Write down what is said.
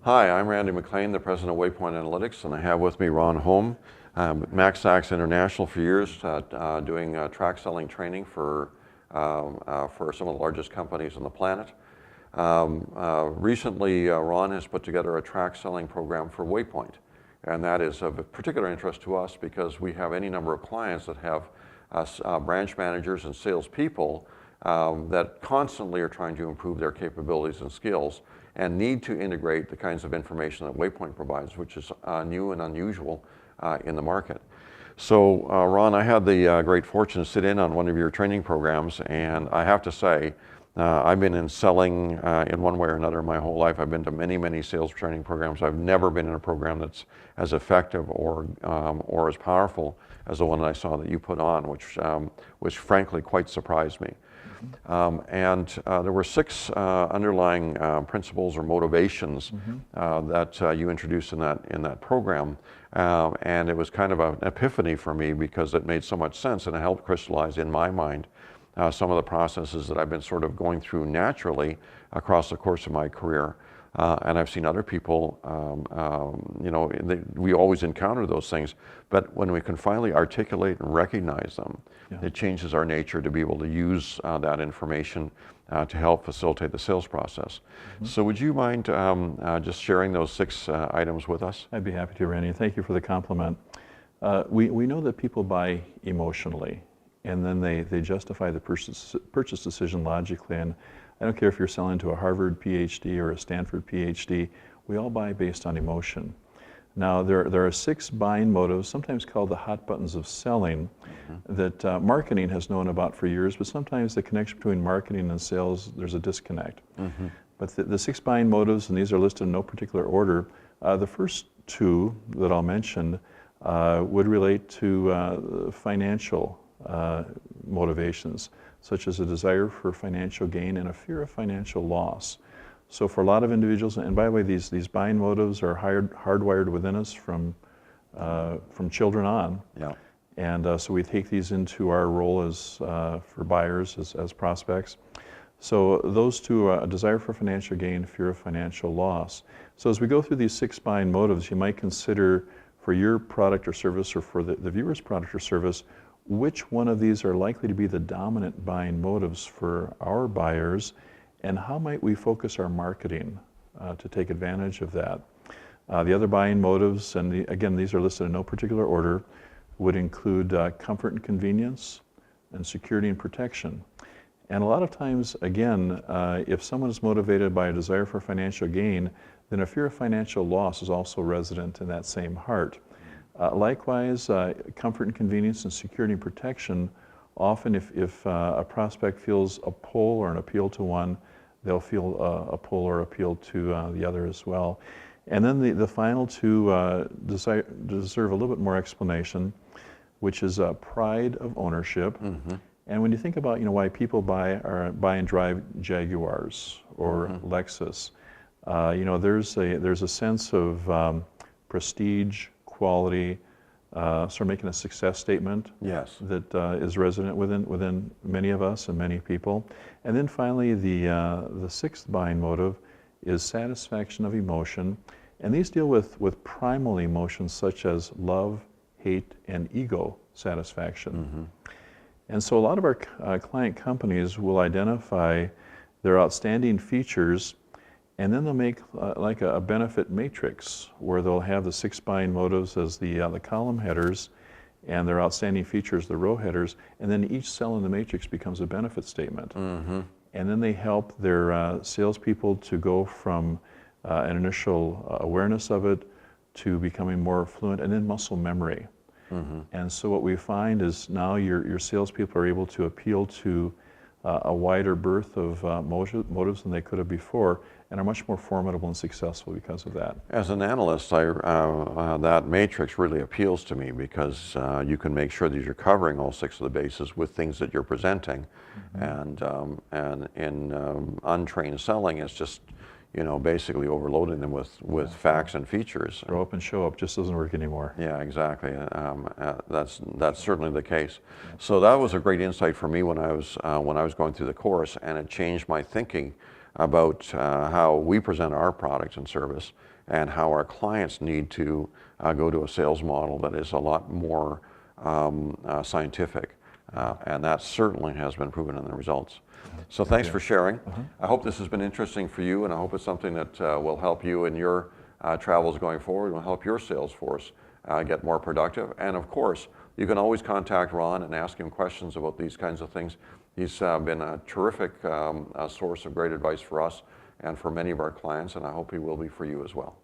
Hi, I'm Randy MacLean, the president of Waypoint Analytics, and I have with me Ron Holm, MacSax International for years, doing track selling training for some of the largest companies on the planet. Recently, Ron has put together a track selling program for Waypoint, and that is of particular interest to us because we have any number of clients that have branch managers and salespeople that constantly are trying to improve their capabilities and skills and need to integrate the kinds of information that Waypoint provides, which is new and unusual in the market. So Ron, I had the great fortune to sit in on one of your training programs, and I have to say, I've been in selling in one way or another my whole life. I've been to many, many sales training programs. I've never been in a program that's as effective or as powerful as the one that I saw that you put on, which frankly quite surprised me. There were six underlying principles or motivations that you introduced in that program, and it was kind of an epiphany for me because it made so much sense and it helped crystallize in my mind some of the processes that I've been sort of going through naturally across the course of my career. And I've seen other people, we always encounter those things, but when we can finally articulate and recognize them, it changes our nature to be able to use that information to help facilitate the sales process. So would you mind just sharing those six items with us? I'd be happy to, Randy. Thank you for the compliment. We know that people buy emotionally, and then they justify the purchase decision logically. And I don't care if you're selling to a Harvard PhD or a Stanford PhD, we all buy based on emotion. Now, there are six buying motives, sometimes called the hot buttons of selling, that marketing has known about for years, but sometimes the connection between marketing and sales, there's a disconnect. But the six buying motives, and these are listed in no particular order, the first two that I'll mention would relate to financial motivations, such as a desire for financial gain and a fear of financial loss. So for a lot of individuals, and by the way, these buying motives are hardwired within us from children on. Yeah. And so we take these into our role as for buyers, as prospects. So those two, a desire for financial gain, fear of financial loss. So as we go through these six buying motives, you might consider for your product or service, or for the viewer's product or service, which one of these are likely to be the dominant buying motives for our buyers, and how might we focus our marketing to take advantage of that? The other buying motives, and again, these are listed in no particular order, would include comfort and convenience, and security and protection. And a lot of times, again, if someone is motivated by a desire for financial gain, then a fear of financial loss is also resident in that same heart. Likewise, comfort and convenience and security and protection, often if a prospect feels a pull or an appeal to one, they'll feel a pull or appeal to the other as well. And then the final two deserve a little bit more explanation, which is pride of ownership. And when you think about why people buy and drive Jaguars or Lexus, there's a sense of prestige, quality, sort of making a success statement. Yes. That is resident within many of us and many people. And then finally, the sixth buying motive is satisfaction of emotion, and these deal with primal emotions such as love, hate, and ego satisfaction. And so a lot of our client companies will identify their outstanding features, and then they'll make like a benefit matrix where they'll have the six buying motives as the column headers and their outstanding features, the row headers, and then each cell in the matrix becomes a benefit statement. And then they help their salespeople to go from an initial awareness of it to becoming more fluent, and then muscle memory. And so what we find is now your salespeople are able to appeal to a wider berth of motives than they could have before, and are much more formidable and successful because of that. As an analyst, that matrix really appeals to me because you can make sure that you're covering all six of the bases with things that you're presenting, and in untrained selling, it's just basically overloading them with facts and features. Show up and show up just doesn't work anymore. Yeah, exactly. That's certainly the case. So that was a great insight for me when I was going through the course, and it changed my thinking about how we present our product and service and how our clients need to go to a sales model that is a lot more scientific. And that certainly has been proven in the results. So thanks for sharing. I hope this has been interesting for you, and I hope it's something that will help you in your travels going forward, will help your sales force get more productive. And of course, you can always contact Ron and ask him questions about these kinds of things. He's been a terrific source of great advice for us and for many of our clients, and I hope he will be for you as well.